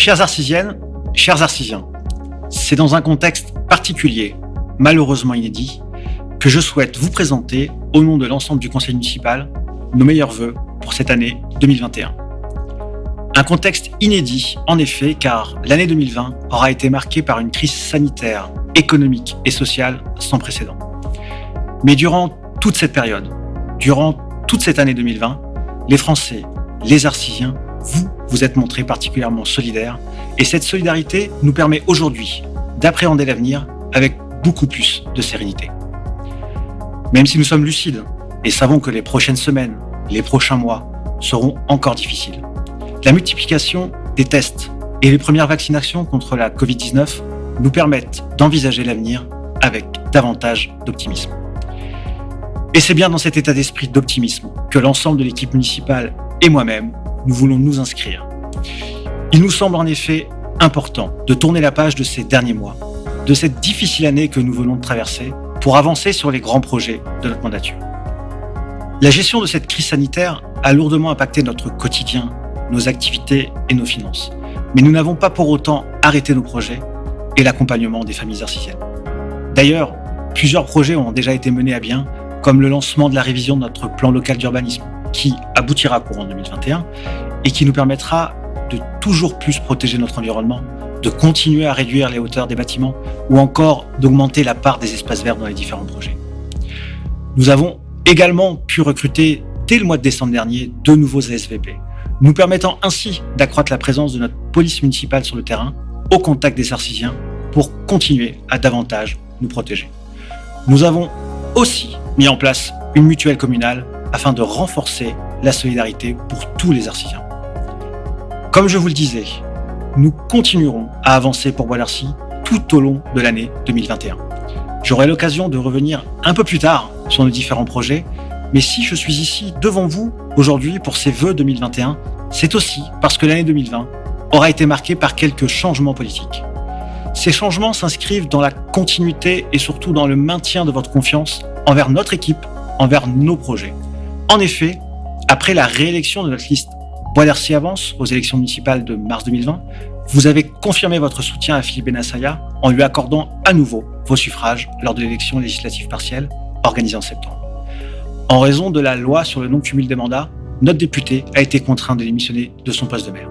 Chères Arcisiennes, chers Arcisiens, c'est dans un contexte particulier, malheureusement inédit, que je souhaite vous présenter, au nom de l'ensemble du conseil municipal, nos meilleurs vœux pour cette année 2021. Un contexte inédit, en effet, car l'année 2020 aura été marquée par une crise sanitaire, économique et sociale sans précédent. Mais durant toute cette période, durant toute cette année 2020, les Français, les Arcisiens, vous êtes montrés particulièrement solidaires, et cette solidarité nous permet aujourd'hui d'appréhender l'avenir avec beaucoup plus de sérénité. Même si nous sommes lucides et savons que les prochaines semaines, les prochains mois seront encore difficiles, la multiplication des tests et les premières vaccinations contre la Covid-19 nous permettent d'envisager l'avenir avec davantage d'optimisme. Et c'est bien dans cet état d'esprit d'optimisme que l'ensemble de l'équipe municipale et moi-même, nous voulons nous inscrire. Il nous semble en effet important de tourner la page de ces derniers mois, de cette difficile année que nous venons de traverser, pour avancer sur les grands projets de notre mandature. La gestion de cette crise sanitaire a lourdement impacté notre quotidien, nos activités et nos finances. Mais nous n'avons pas pour autant arrêté nos projets et l'accompagnement des familles arcisiennes. D'ailleurs, plusieurs projets ont déjà été menés à bien, comme le lancement de la révision de notre plan local d'urbanisme, qui aboutira courant 2021 et qui nous permettra de toujours plus protéger notre environnement, de continuer à réduire les hauteurs des bâtiments ou encore d'augmenter la part des espaces verts dans les différents projets. Nous avons également pu recruter dès le mois de décembre dernier 2 nouveaux ASVP, nous permettant ainsi d'accroître la présence de notre police municipale sur le terrain, au contact des Arcisiens, pour continuer à davantage nous protéger. Nous avons aussi mis en place une mutuelle communale afin de renforcer la solidarité pour tous les Arcisiens. Comme je vous le disais, nous continuerons à avancer pour Bois d'Arcy tout au long de l'année 2021. J'aurai l'occasion de revenir un peu plus tard sur nos différents projets, mais si je suis ici devant vous aujourd'hui pour ces vœux 2021, c'est aussi parce que l'année 2020 aura été marquée par quelques changements politiques. Ces changements s'inscrivent dans la continuité et surtout dans le maintien de votre confiance envers notre équipe, envers nos projets. En effet, après la réélection de notre liste Bois d'Arcy Avance aux élections municipales de mars 2020, vous avez confirmé votre soutien à Philippe Bennassaya en lui accordant à nouveau vos suffrages lors de l'élection législative partielle organisée en septembre. En raison de la loi sur le non-cumul des mandats, notre député a été contraint de démissionner de son poste de maire.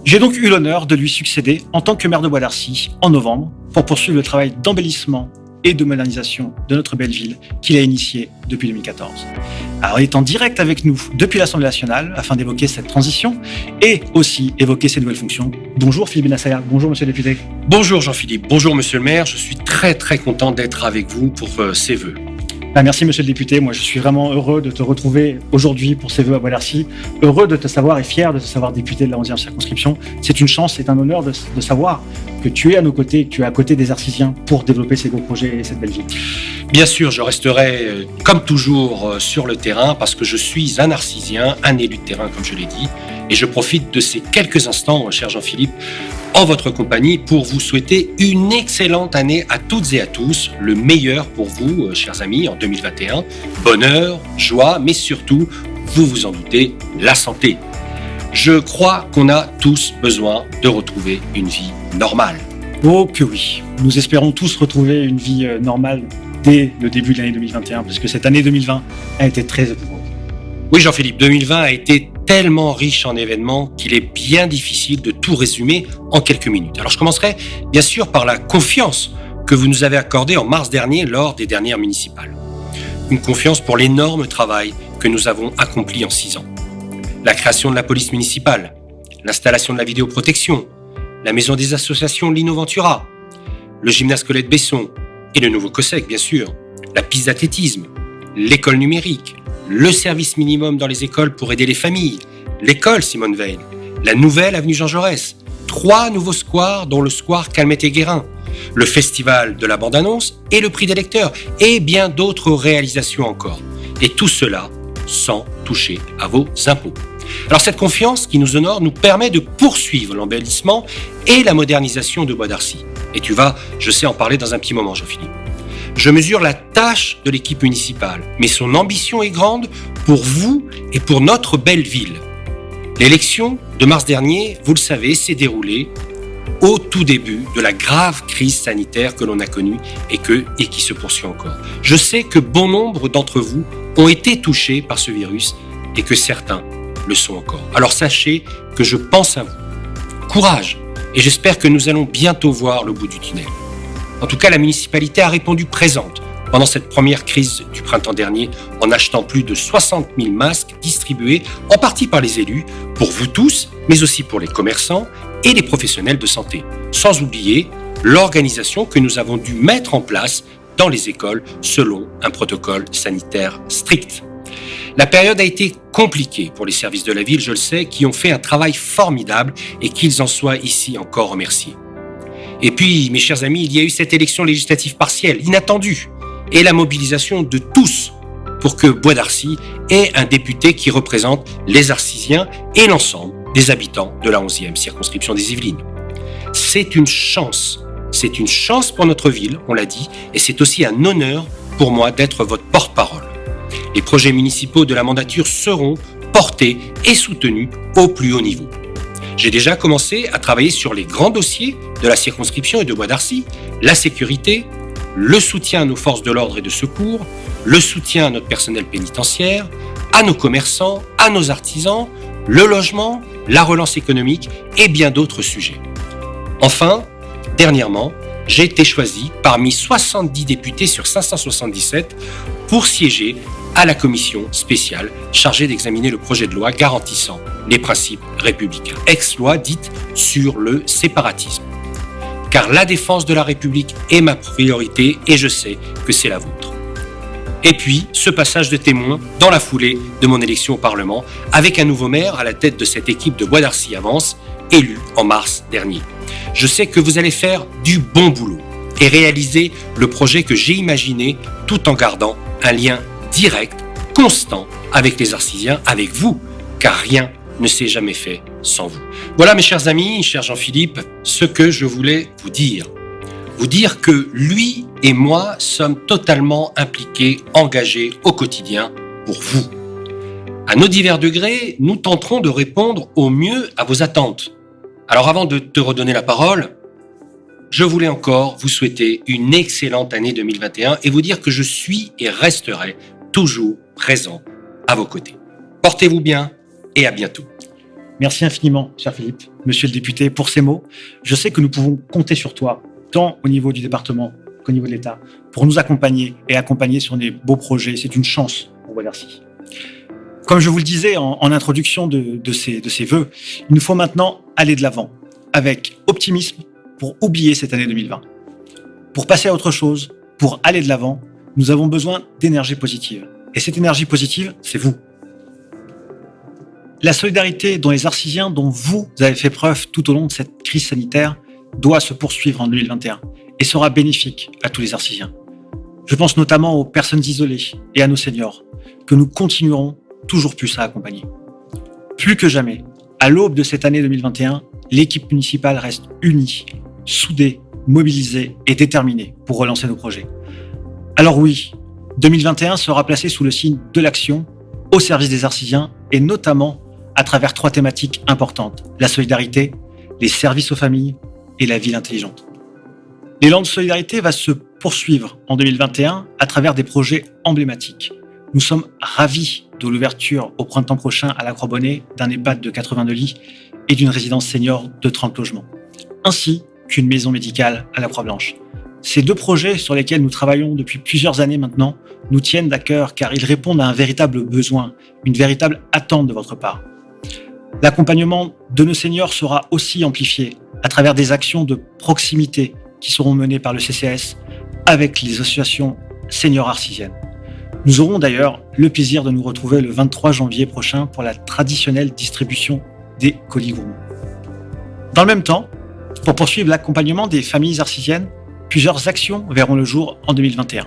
J'ai donc eu l'honneur de lui succéder en tant que maire de Bois d'Arcy en novembre pour poursuivre le travail d'embellissement et de modernisation de notre belle ville qu'il a initié depuis 2014. Alors, il est en direct avec nous depuis l'Assemblée nationale afin d'évoquer cette transition et aussi évoquer ses nouvelles fonctions. Bonjour Philippe Bennassaya, bonjour monsieur le député. Bonjour Jean-Philippe, bonjour monsieur le maire, je suis très content d'être avec vous pour ces vœux. Merci monsieur le député, moi je suis vraiment heureux de te retrouver aujourd'hui pour ces vœux à Bois d'Arcy, heureux de te savoir et fier de te savoir député de la 11e circonscription. C'est une chance, c'est un honneur de savoir que tu es à nos côtés, que tu es à côté des Arcisiens pour développer ces gros projets et cette belle ville. Bien sûr, je resterai comme toujours sur le terrain parce que je suis un Arcisien, un élu de terrain comme je l'ai dit, et je profite de ces quelques instants, cher Jean-Philippe, en votre compagnie pour vous souhaiter une excellente année à toutes et à tous, le meilleur pour vous, chers amis, en 2021. Bonheur, joie, mais surtout, vous vous en doutez, la santé. Je crois qu'on a tous besoin de retrouver une vie normale. Oh que oui, nous espérons tous retrouver une vie normale dès le début de l'année 2021, parce que cette année 2020 a été très éprouvante. Oui Jean-Philippe, 2020 a été tellement riche en événements qu'il est bien difficile de tout résumer en quelques minutes. Alors je commencerai bien sûr par la confiance que vous nous avez accordée en mars dernier lors des dernières municipales. Une confiance pour l'énorme travail que nous avons accompli en 6 ans. La création de la police municipale, l'installation de la vidéoprotection, la maison des associations Lino Ventura, le gymnase Colette Besson et le nouveau COSEC bien sûr, la piste d'athlétisme, l'école numérique, le service minimum dans les écoles pour aider les familles, l'école Simone Veil, la nouvelle avenue Jean Jaurès, 3 nouveaux squares dont le square Calmette et Guérin, le festival de la bande-annonce et le prix des lecteurs et bien d'autres réalisations encore. Et tout cela sans toucher à vos impôts. Alors cette confiance qui nous honore nous permet de poursuivre l'embellissement et la modernisation de Bois d'Arcy. Et tu vas, je sais, en parler dans un petit moment, Jean-Philippe. Je mesure la tâche de l'équipe municipale, mais son ambition est grande pour vous et pour notre belle ville. L'élection de mars dernier, vous le savez, s'est déroulée au tout début de la grave crise sanitaire que l'on a connue et qui se poursuit encore. Je sais que bon nombre d'entre vous ont été touchés par ce virus et que certains le sont encore. Alors sachez que je pense à vous. Courage, et j'espère que nous allons bientôt voir le bout du tunnel. En tout cas, la municipalité a répondu présente pendant cette première crise du printemps dernier en achetant plus de 60 000 masques distribués en partie par les élus, pour vous tous, mais aussi pour les commerçants et les professionnels de santé. Sans oublier l'organisation que nous avons dû mettre en place dans les écoles selon un protocole sanitaire strict. La période a été compliquée pour les services de la ville, je le sais, qui ont fait un travail formidable et qu'ils en soient ici encore remerciés. Et puis, mes chers amis, il y a eu cette élection législative partielle, inattendue, et la mobilisation de tous pour que Bois d'Arcy ait un député qui représente les Arcysiens et l'ensemble des habitants de la 11e circonscription des Yvelines. C'est une chance pour notre ville, on l'a dit, et c'est aussi un honneur pour moi d'être votre porte-parole. Les projets municipaux de la mandature seront portés et soutenus au plus haut niveau. J'ai déjà commencé à travailler sur les grands dossiers de la circonscription et de Bois d'Arcy, la sécurité, le soutien à nos forces de l'ordre et de secours, le soutien à notre personnel pénitentiaire, à nos commerçants, à nos artisans, le logement, la relance économique et bien d'autres sujets. Enfin, dernièrement, j'ai été choisi parmi 70 députés sur 577 pour siéger à la commission spéciale chargée d'examiner le projet de loi garantissant les principes républicains, ex-loi dite sur le séparatisme. Car la défense de la République est ma priorité et je sais que c'est la vôtre. Et puis, ce passage de témoin dans la foulée de mon élection au Parlement, avec un nouveau maire à la tête de cette équipe de Bois d'Arcy Avance, élu en mars dernier. Je sais que vous allez faire du bon boulot et réaliser le projet que j'ai imaginé tout en gardant un lien direct, constant avec les Arcysiens, avec vous, car rien ne s'est jamais fait sans vous. Voilà mes chers amis, cher Jean-Philippe, ce que je voulais vous dire. Vous dire que lui et moi sommes totalement impliqués, engagés au quotidien pour vous. À nos divers degrés, nous tenterons de répondre au mieux à vos attentes. Alors avant de te redonner la parole, je voulais encore vous souhaiter une excellente année 2021 et vous dire que je suis et resterai toujours présent à vos côtés. Portez-vous bien et à bientôt. Merci infiniment, cher Philippe, monsieur le député, pour ces mots. Je sais que nous pouvons compter sur toi, tant au niveau du département qu'au niveau de l'État, pour nous accompagner et accompagner sur des beaux projets. C'est une chance pour Bois d'Arcy. Comme je vous le disais en introduction de ces vœux, il nous faut maintenant aller de l'avant, avec optimisme, pour oublier cette année 2020. Pour passer à autre chose, pour aller de l'avant, nous avons besoin d'énergie positive. Et cette énergie positive, c'est vous. La solidarité dont les Arcysiens, dont vous avez fait preuve tout au long de cette crise sanitaire, doit se poursuivre en 2021 et sera bénéfique à tous les Arcysiens. Je pense notamment aux personnes isolées et à nos seniors, que nous continuerons toujours plus à accompagner. Plus que jamais, à l'aube de cette année 2021, l'équipe municipale reste unie, soudée, mobilisée et déterminée pour relancer nos projets. Alors oui, 2021 sera placé sous le signe de l'action au service des Arcysiens et notamment à travers 3 thématiques importantes: la solidarité, les services aux familles et la ville intelligente. L'élan de solidarité va se poursuivre en 2021 à travers des projets emblématiques. Nous sommes ravis de l'ouverture au printemps prochain à la Croix-Bonnet d'un EHPAD de 82 lits et d'une résidence senior de 30 logements, ainsi qu'une maison médicale à la Croix-Blanche. Ces 2 projets sur lesquels nous travaillons depuis plusieurs années maintenant nous tiennent à cœur car ils répondent à un véritable besoin, une véritable attente de votre part. L'accompagnement de nos seniors sera aussi amplifié à travers des actions de proximité qui seront menées par le CCAS avec les associations seniors arcysiennes. Nous aurons d'ailleurs le plaisir de nous retrouver le 23 janvier prochain pour la traditionnelle distribution des colis gourmands. Dans le même temps, pour poursuivre l'accompagnement des familles arcysiennes, plusieurs actions verront le jour en 2021.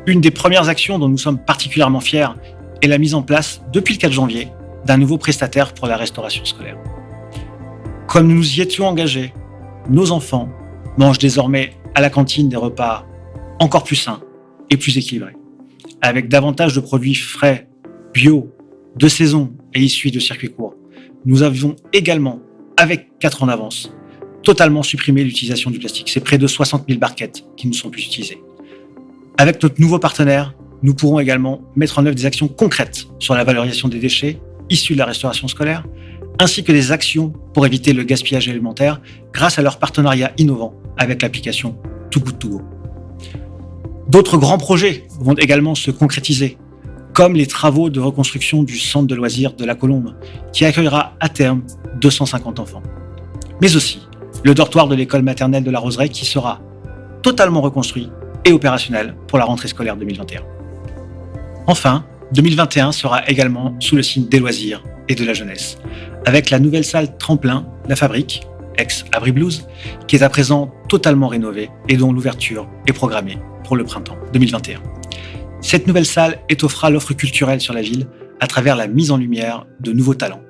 Une des premières actions dont nous sommes particulièrement fiers est la mise en place, depuis le 4 janvier, d'un nouveau prestataire pour la restauration scolaire. Comme nous nous y étions engagés, nos enfants mangent désormais à la cantine des repas encore plus sains et plus équilibrés, avec davantage de produits frais, bio, de saison et issus de circuits courts. nous avions également, avec 4 ans d'avance, totalement supprimé l'utilisation du plastique. C'est près de 60 000 barquettes qui ne sont plus utilisées. Avec notre nouveau partenaire, nous pourrons également mettre en œuvre des actions concrètes sur la valorisation des déchets issus de la restauration scolaire, ainsi que des actions pour éviter le gaspillage alimentaire grâce à leur partenariat innovant avec l'application Too Good To Go. D'autres grands projets vont également se concrétiser, comme les travaux de reconstruction du centre de loisirs de la Colombe, qui accueillera à terme 250 enfants. Mais aussi le dortoir de l'école maternelle de la Roseraie qui sera totalement reconstruit et opérationnel pour la rentrée scolaire 2021. Enfin, 2021 sera également sous le signe des loisirs et de la jeunesse, avec la nouvelle salle tremplin La Fabrique, ex-Abri Blues, qui est à présent totalement rénovée et dont l'ouverture est programmée pour le printemps 2021. Cette nouvelle salle étoffera l'offre culturelle sur la ville à travers la mise en lumière de nouveaux talents.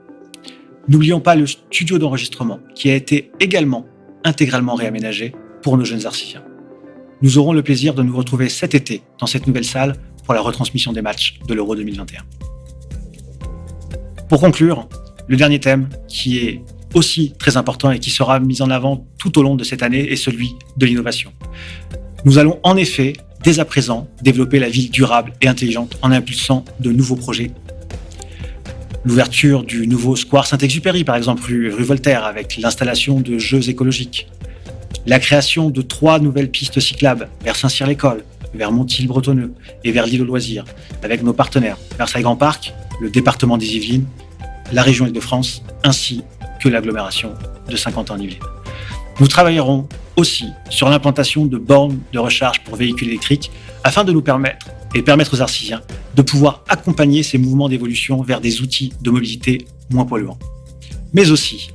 N'oublions pas le studio d'enregistrement qui a été également intégralement réaménagé pour nos jeunes artisiens. Nous aurons le plaisir de nous retrouver cet été dans cette nouvelle salle pour la retransmission des matchs de l'Euro 2021. Pour conclure, le dernier thème qui est aussi très important et qui sera mis en avant tout au long de cette année est celui de l'innovation. Nous allons en effet, dès à présent, développer la ville durable et intelligente en impulsant de nouveaux projets. L'ouverture du nouveau square Saint-Exupéry, par exemple, rue Voltaire, avec l'installation de jeux écologiques. La création de 3 nouvelles pistes cyclables vers Saint-Cyr-l'École, vers Montilly-Bretonneux et vers l'île aux loisirs, avec nos partenaires Versailles Grand Parc, le département des Yvelines, la région Île-de-France, ainsi que l'agglomération de Saint-Quentin-en-Yvelines. Nous travaillerons aussi sur l'implantation de bornes de recharge pour véhicules électriques afin de nous permettre aux artisiens de pouvoir accompagner ces mouvements d'évolution vers des outils de mobilité moins polluants. Mais aussi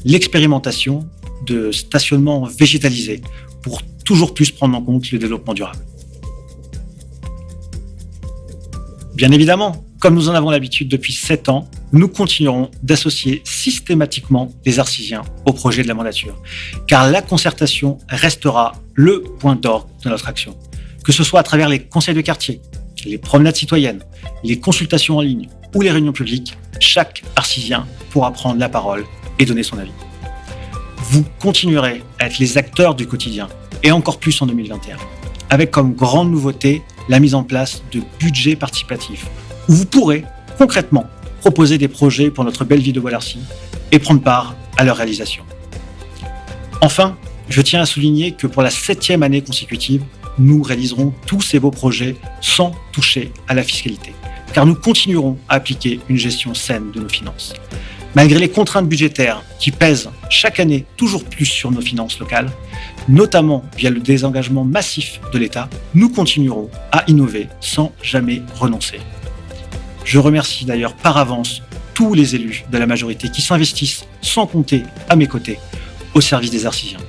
l'expérimentation de stationnement végétalisé pour toujours plus prendre en compte le développement durable. Bien évidemment, comme nous en avons l'habitude depuis 7 ans, nous continuerons d'associer systématiquement les artisiens au projet de la mandature, car la concertation restera le point d'orgue de notre action, que ce soit à travers les conseils de quartier, les promenades citoyennes, les consultations en ligne ou les réunions publiques, chaque artisien pourra prendre la parole et donner son avis. Vous continuerez à être les acteurs du quotidien, et encore plus en 2021, avec comme grande nouveauté la mise en place de budgets participatifs, où vous pourrez concrètement proposer des projets pour notre belle ville de Bois-Larcy et prendre part à leur réalisation. Enfin, je tiens à souligner que pour la 7e année consécutive, nous réaliserons tous ces beaux projets sans toucher à la fiscalité, car nous continuerons à appliquer une gestion saine de nos finances. Malgré les contraintes budgétaires qui pèsent chaque année toujours plus sur nos finances locales, notamment via le désengagement massif de l'État, nous continuerons à innover sans jamais renoncer. Je remercie d'ailleurs par avance tous les élus de la majorité qui s'investissent sans compter à mes côtés au service des artisiens.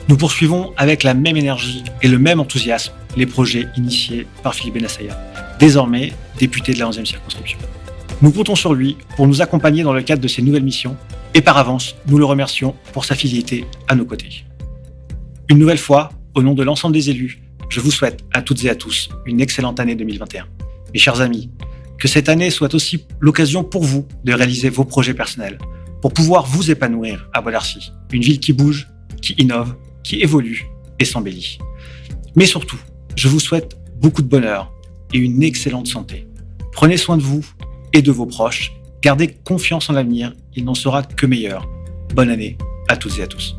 Nous poursuivons avec la même énergie et le même enthousiasme les projets initiés par Philippe Bennassaya, désormais député de la 11e circonscription. Nous comptons sur lui pour nous accompagner dans le cadre de ces nouvelles missions et par avance, nous le remercions pour sa fidélité à nos côtés. Une nouvelle fois, au nom de l'ensemble des élus, je vous souhaite à toutes et à tous une excellente année 2021. Mes chers amis, que cette année soit aussi l'occasion pour vous de réaliser vos projets personnels, pour pouvoir vous épanouir à Bois-Larcy, une ville qui bouge, qui innove, qui évolue et s'embellit. Mais surtout, je vous souhaite beaucoup de bonheur et une excellente santé. Prenez soin de vous et de vos proches. Gardez confiance en l'avenir, il n'en sera que meilleur. Bonne année à toutes et à tous.